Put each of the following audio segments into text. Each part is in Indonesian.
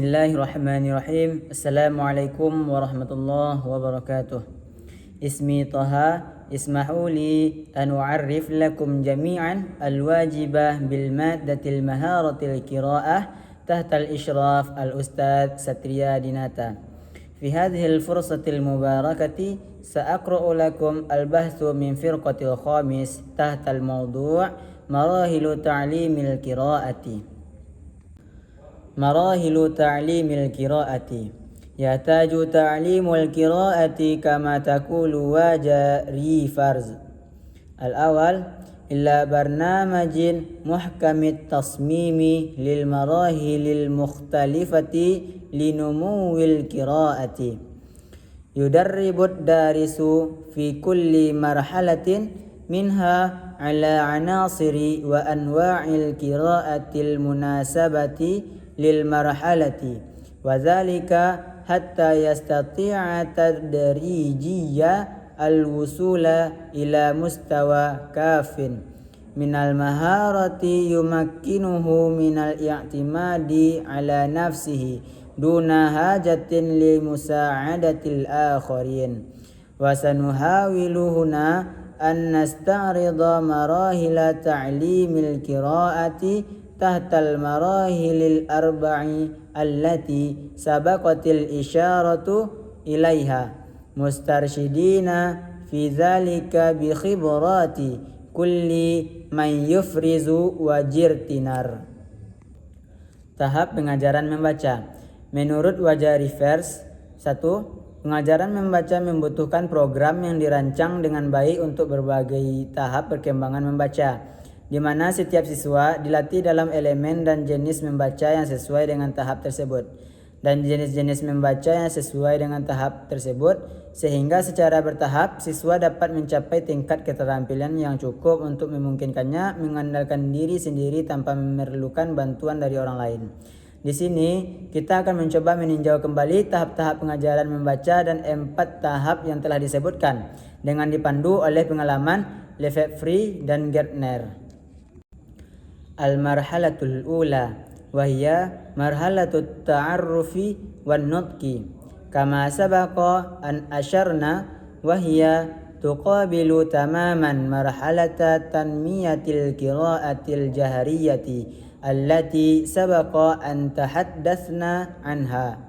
Bismillahirrahmanirrahim. Assalamualaikum warahmatullahi wabarakatuh. Ismi Taha. Ismahu li an u'arrif lakum jami'an al-wajibah bil maddatil maharatil qira'ah tahta al-ishraf al-ustadz Satria Dinata. Fi hadhihi al-fursatil mubarakati sa'aqra'u lakum al-bahthu min firqatil khamis tahta al-mawdu' marahilu ta'limil qira'ati. Marahilu ta'limil qira'ati. Yataju ta'limul qira'ati kama takulu wajari farz. Al-awal illa barnamajin muhkamit tasmimi lil marahilil mukhtalifati linumuwil qira'ati. Yudarribud darisu fi kulli marhalatin minha ala anasiri wa anwa'il qira'atil munasabati lil marhalati wa dzalika hatta yastati'a tadrijiyya al-wusula ila mustawa kafin minal maharati yumakkinuhu minal i'timadi ala nafsihi duna hajatin li musa'adatil akharin. Wa sanuhawilu huna an nasta'rida marahila ta'limil qira'ati tahtal marahilil arba'i allati sabaqatil isyaratu ilaiha mustarsyidina fi dzalika bi khibrati kulli man yufrizu wajirtinar. Tahap pengajaran membaca. Menurut Wajari Vers 1. Pengajaran membaca membutuhkan program yang dirancang dengan baik untuk berbagai tahap perkembangan membaca, di mana setiap siswa dilatih dalam elemen dan jenis membaca yang sesuai dengan tahap tersebut, dan jenis-jenis membaca yang sesuai dengan tahap tersebut, sehingga secara bertahap siswa dapat mencapai tingkat keterampilan yang cukup untuk memungkinkannya mengandalkan diri sendiri tanpa memerlukan bantuan dari orang lain. Di sini kita akan mencoba meninjau kembali tahap-tahap pengajaran membaca dan 4 tahap yang telah disebutkan dengan dipandu oleh pengalaman Lefebvre dan Gärtner. Al-marhalatul ula wahya marhalatut ta'arrufi wan nutqi kama sabaqa an asyarna wahya tuqabilu tamaman marhalata tanmiyatil qira'atil jahriyati allati sabaqa an tahaddatsna anha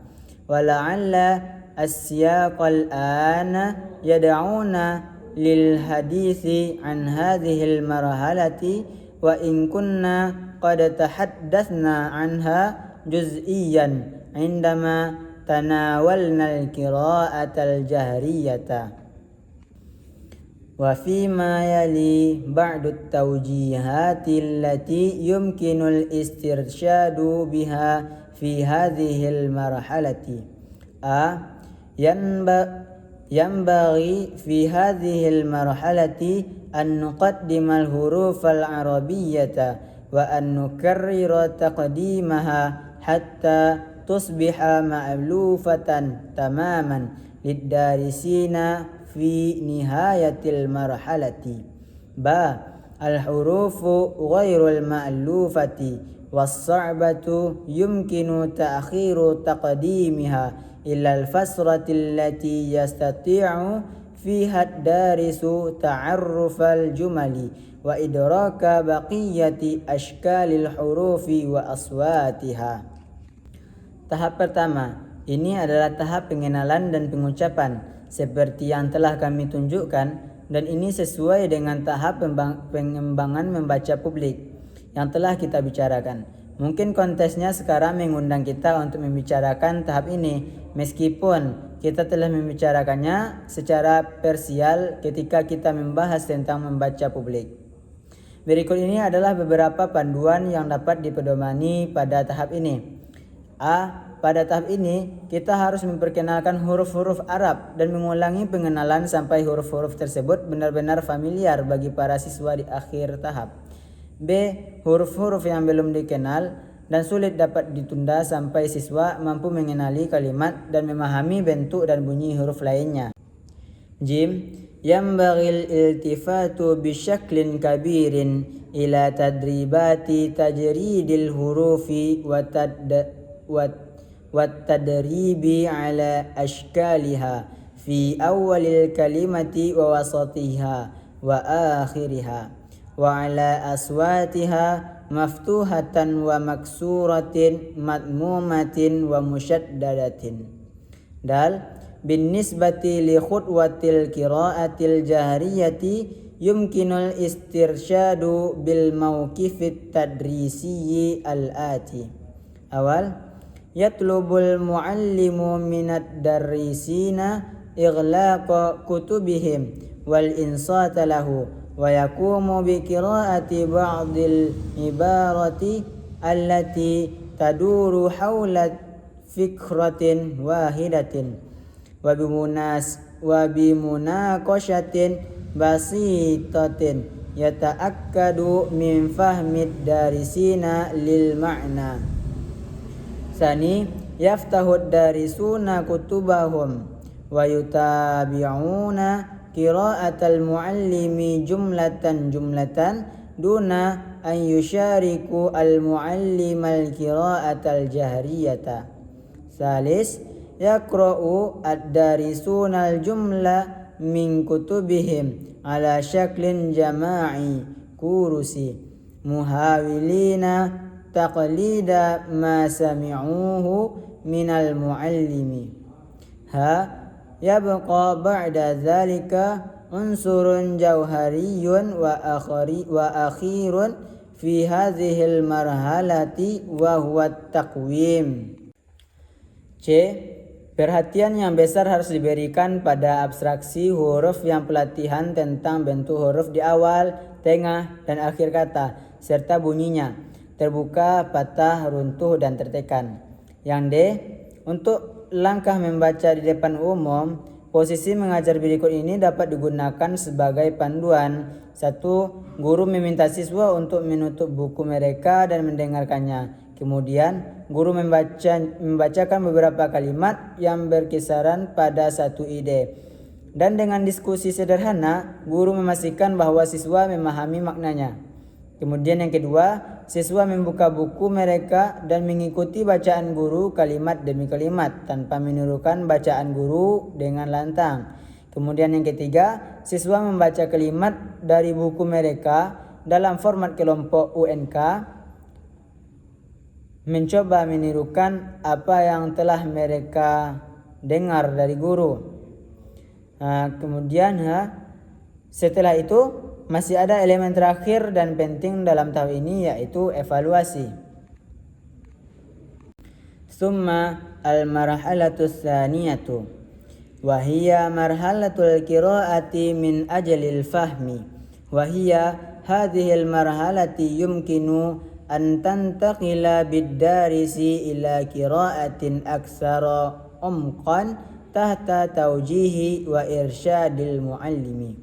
wa la'alla as-siyaqal ana yad'una lil hadithi an hadhil marhalati wa in kunna qad tahaddatsna anha juz'iyan indama tanawalna al-qira'atal jahriyata. Wa fi ma yali ba'du at-tawjihati allati yumkinu al-istirsyadu biha fi hadhihi al-marhalati. Yanbaghi fi hadhihi al-marhalati an nuqaddimal hurufal arabiyyata wa an nukarrira taqdimaha hatta tusbiha ma'lufatan tamaman liddarisina fi nihayatil marhalati. Al-hurufu ghairul ma'lufati was-sa'batu yumkinu ta'khiru taqdimiha ila al-fasrati allati yastati'u fiha ad-darisu ta'arrufal jumali wa idraka baqiyati ashkalil hurufi wa aswatiha. Tahap pertama, ini adalah tahap pengenalan dan pengucapan seperti yang telah kami tunjukkan, dan ini sesuai dengan tahap pengembangan membaca publik yang telah kita bicarakan. Mungkin konteksnya sekarang mengundang kita untuk membicarakan tahap ini, meskipun kita telah membicarakannya secara parsial ketika kita membahas tentang membaca publik. Berikut ini adalah beberapa panduan yang dapat dipedomani pada tahap ini. Pada tahap ini kita harus memperkenalkan huruf-huruf Arab dan mengulangi pengenalan sampai huruf-huruf tersebut benar-benar familiar bagi para siswa di akhir tahap. Huruf-huruf yang belum dikenal dan sulit dapat ditunda sampai siswa mampu mengenali kalimat dan memahami bentuk dan bunyi huruf lainnya. Yanbaghil iltifatu bisyaklin kabirin ila tadribati tajridil hurufi wa wat-tadribi ala ashkaliha fi awalil kalimati wa wasatiha wa akhiriha wa ala aswatiha maftuhatan wa maksuratin madmumatin wa musyaddadatin. Dal bin nisbati li khutwatil qiraatil jahriyati yumkinul istirsyadu bil mawqifit tadrisiyyi al-ati. Awal, yatlubul muallimu minad darrisina ighlaqa kutubihim wal insata lahu wa yaqumu bi qiraati ba'dil ibarati allati taduru hawla fikratin wahidatin wa bimunaqashatin basitatin yata'akkadu min fahmid darisina lil ma'na. Sani yaftahud darisuna kutubahum wa yutabi'una qira'atal muallimi jumlatan duna an yusyariku al muallimal qira'atal jahriyata. Salis, yaqra'u ad-darisuna al-jumla min kutubihim ala syaklin jama'i kurusi muhawilina taqlida ma sami'uhu minal muallimi. Yabqa ba'da dhalika unsurun jauhariyun wa akhirun fi hadhil marhalati wa huwa taqwim. C. Perhatian yang besar harus diberikan pada abstraksi huruf yang pelatihan tentang bentuk huruf di awal, tengah, dan akhir kata, serta bunyinya, terbuka, patah, runtuh, dan tertekan. Yang D. Untuk langkah membaca di depan umum, posisi mengajar berikut ini dapat digunakan sebagai panduan. 1. Guru meminta siswa untuk menutup buku mereka dan mendengarkannya. Kemudian, guru membacakan beberapa kalimat yang berkisaran pada satu ide. Dan dengan diskusi sederhana, guru memastikan bahwa siswa memahami maknanya. Kemudian yang kedua, siswa membuka buku mereka dan mengikuti bacaan guru kalimat demi kalimat tanpa menirukan bacaan guru dengan lantang. Kemudian yang ketiga, siswa membaca kalimat dari buku mereka dalam format kelompok UNK, mencoba menirukan apa yang telah mereka dengar dari guru. Kemudian setelah itu masih ada elemen terakhir dan penting dalam tahap ini, yaitu evaluasi. Summa al-marhalatus tsaniyatu wa hiya marhalatul qiraati min ajalil fahmi wa hiya hadhil marhalati yumkinu an tantaqila bid-darisi ila qiraatin aktsara umqan tahta tawjihi wa irsyadil muallimi.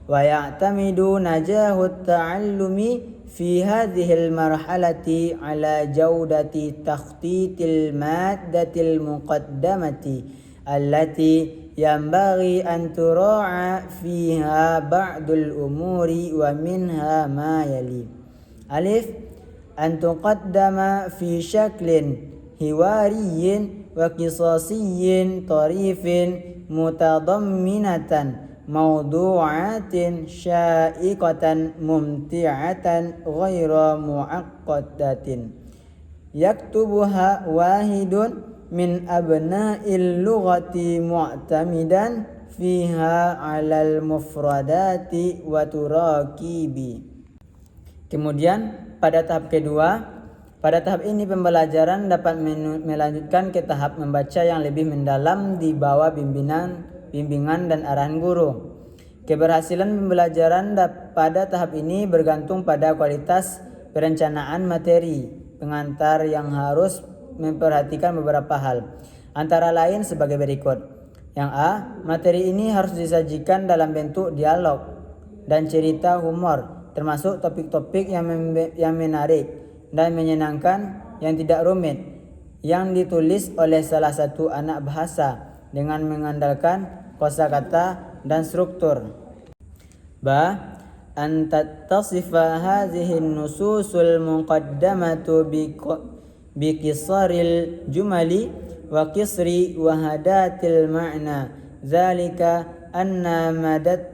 Wa ya'tamidu najahut ta'allumi fi hadhil marhalati ala jaudati takhtitil maddatil muqaddamati allati yanbaghi an tura'a fiha ba'dul umuri wa minha ma yali. Alif, an tuqaddama fi syaklin hiwariyin wa qisasiyyin tarifin mutadamminatan mawdu'atin sya'iqatan mumti'atan ghaira mu'aqqadatin yaktubuha wahidun min abna'il lughati mu'tamidan fiha 'alal mufradati wa turakibi. Kemudian pada tahap kedua, pada tahap ini pembelajaran dapat melanjutkan ke tahap membaca yang lebih mendalam di bawah bimbingan dan arahan guru. Keberhasilan pembelajaran pada tahap ini bergantung pada kualitas perencanaan materi pengantar yang harus memperhatikan beberapa hal, antara lain sebagai berikut. Yang A, materi ini harus disajikan dalam bentuk dialog dan cerita humor, termasuk topik-topik yang menarik dan menyenangkan yang tidak rumit, yang ditulis oleh salah satu anak bahasa dengan mengandalkan kosakata dan struktur. Ba, an tattasifa hadhihi nususul muqaddamatu biqisaril jumali wa qisri wahadatil ma'na zalika anna madat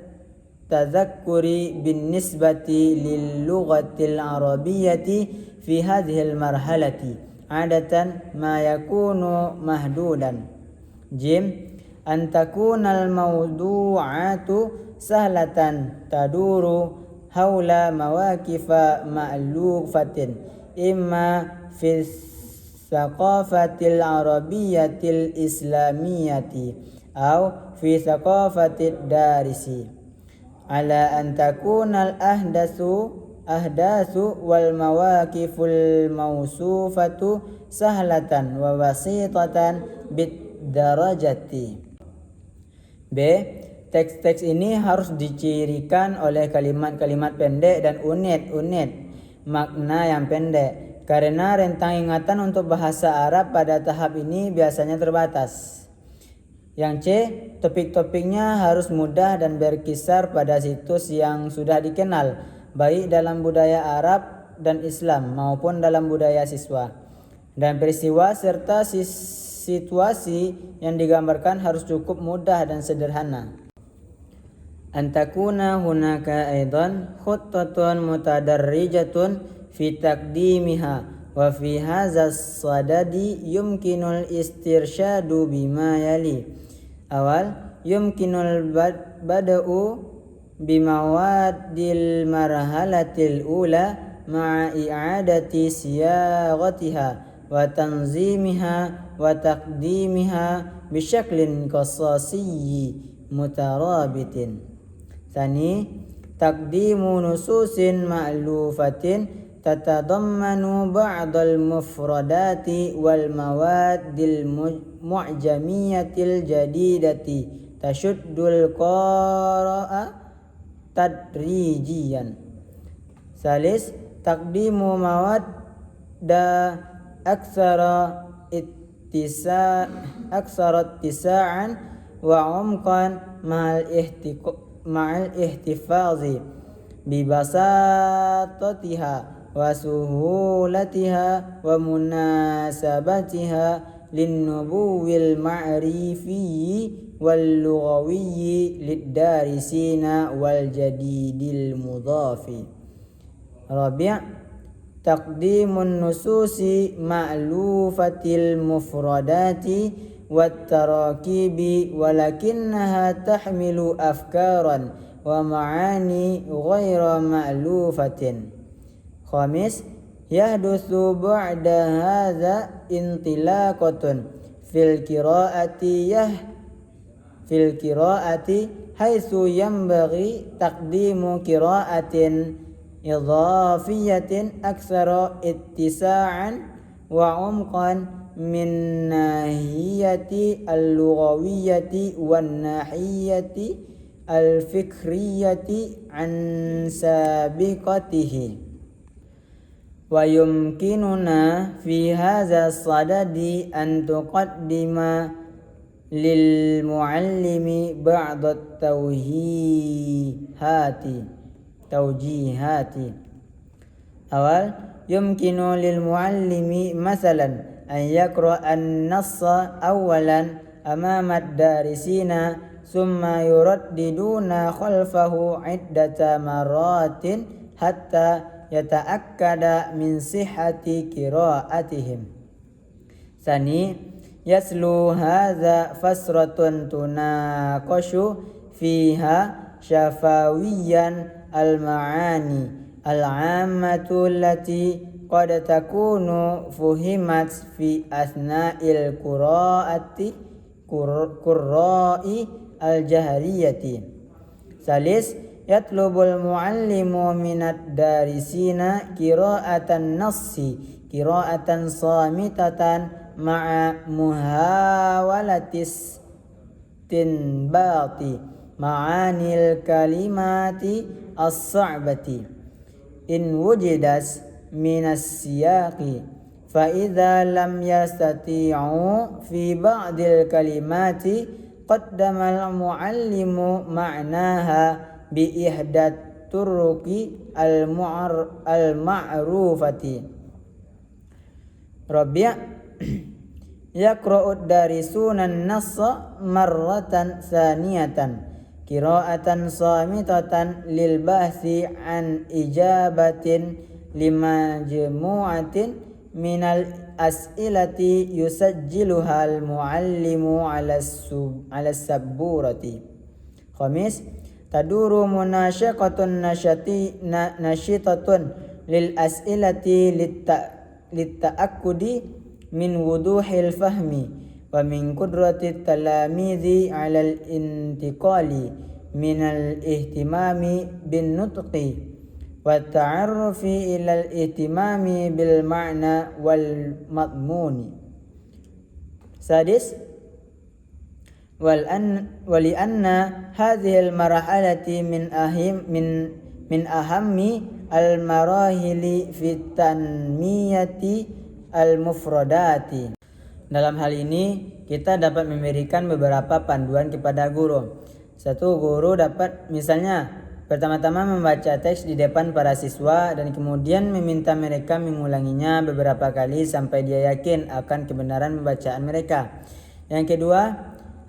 tazakkuri bin nisbati lil lughatil arabiyyati fi hadhil marhalati adatan ma yakunu mahdudan. Jim an takunal mawdu'atu sahlatan taduru haula mawaqifa ma'lufatin imma fi thaqafatil arabiyyatil islamiyati aw fi thaqafatid darisi ala an takunal ahdatsu wal mawaqiful mausufatu sahlatan wa wasitatan bid darajati. B. Teks-teks ini harus dicirikan oleh kalimat-kalimat pendek dan unit-unit makna yang pendek, karena rentang ingatan untuk bahasa Arab pada tahap ini biasanya terbatas. Yang C. Topik-topiknya harus mudah dan berkisar pada situs yang sudah dikenal, baik dalam budaya Arab dan Islam maupun dalam budaya siswa. Dan peristiwa serta situasi yang digambarkan harus cukup mudah dan sederhana. Antakuna hunaka aidan khuttatun mutadarrijatun fi taqdimiha wa fi hadza sadadi yumkinul istirsyadu bima yali. Awal, yumkinul bada'u bimawadil marhalatil ula ma'a i'adati siyaghatiha wa tanzimiha wa taqdimiha bisyaklin qasasiyyi mutarabitin. Tsani, taqdimu nususin ma'lufatin tatadammanu ba'dal mufradati wal mawaddil mu'jamiyatil jadidati tashuddul qara'a tadrijiyan. Salis, taqdimu mawadda aksara ittisa'an wa umqan ma'al ihtifazi bibasatatiha wa suhulatiha wa munasabatiha linnubuwil ma'rifiyyi wal lughawiyyi liddarisina wal jadidil mudhafi. Rabi', taqdimun nususi ma'lufatil mufradati wat tarakibi walakinnaha tahmilu afkaran wa ma'ani ghaira ma'lufatin. Khamis, yahdutsu ba'da hadza intilaqatun fil qiraati haitsu yanbaghi taqdimu qiraatin idhafiyatin aksara ittisa'an wa umqan min nahiyati al-lughawiyyati wan nahiyati al-fikriyati an sabiqatihi. Wa yumkinuna fi hadza sadadi an tuqaddima lil muallimi ba'd tawjihati. Awal, yumkinu lil muallimi masalan an yaqra an-nassa awalan amama ad-darisina summa yuraddiduna khalfahu iddata maratin hatta yata'akkada min sihhati qira'atihim. Sani, yaslu hadza fasratun tunaqashu fiha syafawiyan al-ma'ani al-'ammatu allati qad takunu fuhimat fi asna'il qurra'i al-jahriyati. Salis, yatlubul muallimu minad darisina qira'atan nassi qira'atan samitatan ma'a muhawalatis tinbati ma'anil kalimati as-sa'bati in wujidas minas siyaqi fa idza lam yastati'u fi ba'dil kalimati qaddama al-muallimu ma'naha bi ihdat turuqi al-ma'rufati. Rabi' yaqra'ud darisuna an-nassa marratan tsaniyatan qira'atan samitatan lil bahsi an ijabatin limajmu'atin minal as'ilati yusajjiluha al-muallimu ala sabburati. Khamis, taduru munasyaqatun nasyitatun lil as'ilati litta'akkudi min wuduhil fahmi wa min qudratit talamidhi 'alal intiqali minal ihtimami bin nutqi wa ta'arrufi ilal ihtimami bil ma'na wal madmuni. Sadis, wali anna hadhil marhalati min ahammi al marahili fit tanmiyati al-mufradati. Dalam hal ini kita dapat memberikan beberapa panduan kepada guru. Satu, guru dapat misalnya pertama-tama membaca teks di depan para siswa dan kemudian meminta mereka mengulanginya beberapa kali sampai dia yakin akan kebenaran pembacaan mereka. Yang kedua,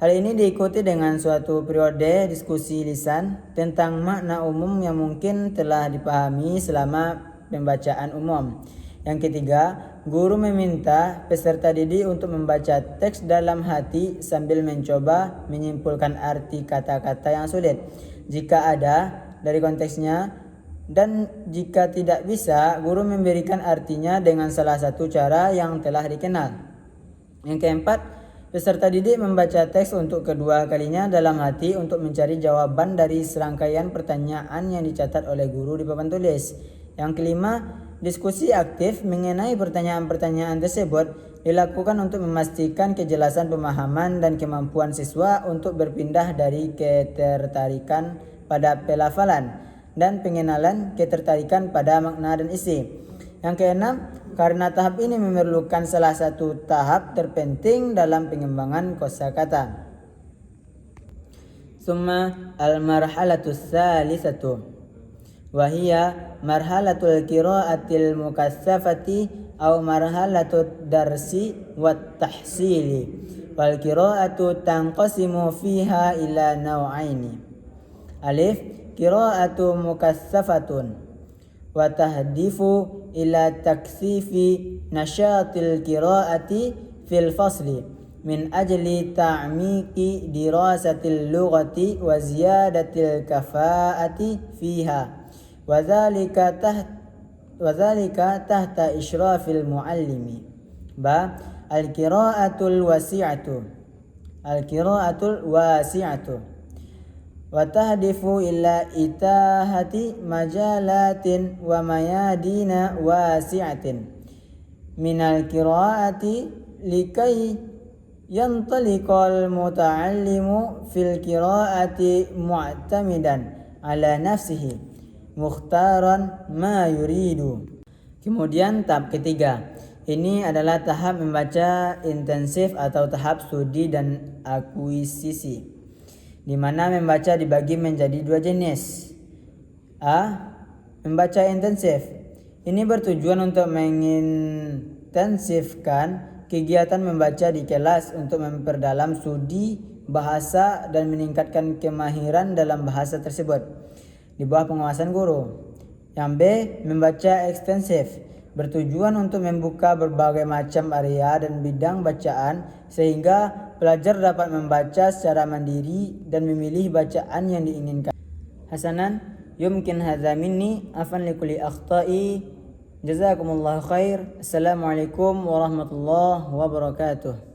hal ini diikuti dengan suatu periode diskusi lisan tentang makna umum yang mungkin telah dipahami selama pembacaan umum. Yang ketiga, guru meminta peserta didik untuk membaca teks dalam hati sambil mencoba menyimpulkan arti kata-kata yang sulit jika ada dari konteksnya, dan jika tidak bisa, guru memberikan artinya dengan salah satu cara yang telah dikenal. Yang keempat, peserta didik membaca teks untuk kedua kalinya dalam hati untuk mencari jawaban dari serangkaian pertanyaan yang dicatat oleh guru di papan tulis. Yang kelima, diskusi aktif mengenai pertanyaan-pertanyaan tersebut dilakukan untuk memastikan kejelasan pemahaman dan kemampuan siswa untuk berpindah dari ketertarikan pada pelafalan dan pengenalan ketertarikan pada makna dan isi. Yang keenam, karena tahap ini memerlukan salah satu tahap terpenting dalam pengembangan kosakata. Summa al-marhalatus salisatu wa hiya marhalatul qira'atil mukassafati aw marhalatud darsi wat tahsili. Wal qira'atu tanqasimu fiha ila naw'aini. Alif, qira'atu mukassafatun wa tahdifu ila taksifi nasyatil qira'ati fil fasli min ajli ta'miqi dirasatil lughati wa ziyadatil kafa'ati fiha. Wadzalika tahta isyrafil muallimi. Ba, al-qira'atul wasi'atu wa tahdifu ila itahati majalatin wa mayadina wasi'atin minal qira'ati likai yantaliqal muta'allimu fil qira'ati mu'tamidan ala nafsihi mukhtaran ma yuridu. Kemudian tahap ketiga, ini adalah tahap membaca intensif atau tahap studi dan akuisisi, di mana membaca dibagi menjadi dua jenis. A. Membaca intensif. Ini bertujuan untuk mengintensifkan kegiatan membaca di kelas untuk memperdalam studi bahasa dan meningkatkan kemahiran dalam bahasa tersebut di bawah pengawasan guru. Yang B. Membaca ekstensif, bertujuan untuk membuka berbagai macam area dan bidang bacaan sehingga pelajar dapat membaca secara mandiri dan memilih bacaan yang diinginkan. Hasanan, yumkin hadza minni, afan likulli akhta'i, jazakumullahu khair. Assalamualaikum warahmatullahi wabarakatuh.